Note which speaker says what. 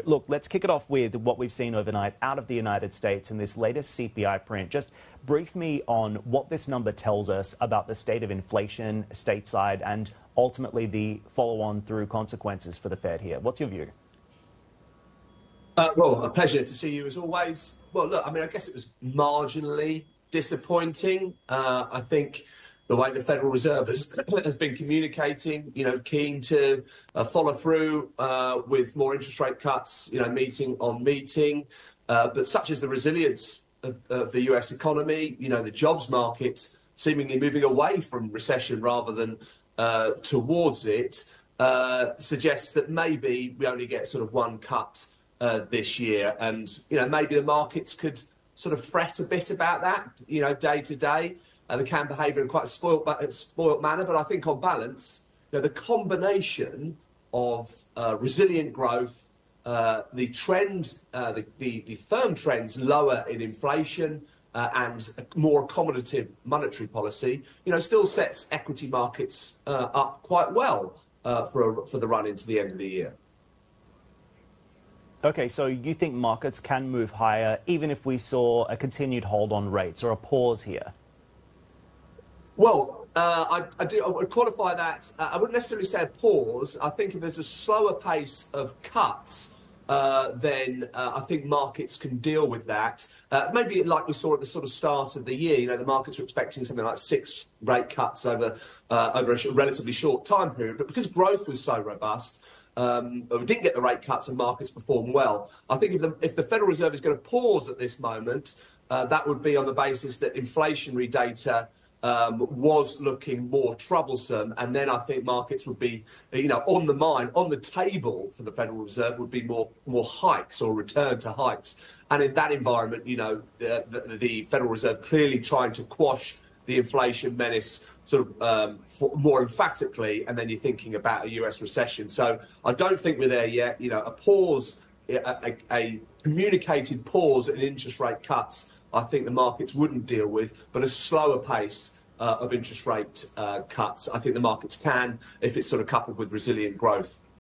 Speaker 1: look, let's kick it off with what we've seen overnight out of the United States in this latest CPI print. Just brief me on what this number tells us about the state of inflation stateside and ultimately the follow-on through consequences for the Fed here. What's your view?
Speaker 2: Well, a pleasure to see you as always. Well, look, I mean, I guess it was marginally disappointing. I think the way the Federal Reserve has been communicating, keen to follow through with more interest rate cuts, meeting on meeting. But such is the resilience of the US economy, the jobs market seemingly moving away from recession rather than towards it, suggests that maybe we only get sort of one cut this year. And, maybe the markets could sort of fret a bit about that, day to day. They can behave in quite a spoilt manner. But I think on balance, the combination of resilient growth, the trend, the firm trends lower in inflation and a more accommodative monetary policy, still sets equity markets up quite well for the run into the end of the year.
Speaker 1: Okay, so you think markets can move higher even if we saw a continued hold on rates or a pause here?
Speaker 2: Well, I would qualify that. I wouldn't necessarily say a pause. I think if there's a slower pace of cuts, then I think markets can deal with that. Maybe like we saw at the sort of start of the year, the markets were expecting something like 6 rate cuts over a relatively short time period. But because growth was so robust, we didn't get the rate cuts and markets performed well. I think if the Federal Reserve is going to pause at this moment, that would be on the basis that inflationary data was looking more troublesome, and then I think markets would be, on the table for the Federal Reserve would be more hikes or return to hikes. And in that environment, the Federal Reserve clearly trying to quash the inflation menace sort of more emphatically, and then you're thinking about a US recession. So I don't think we're there yet. A pause, a communicated pause in interest rate cuts, I think the markets wouldn't deal with, but a slower pace of interest rate cuts, I think the markets can, if it's sort of coupled with resilient growth.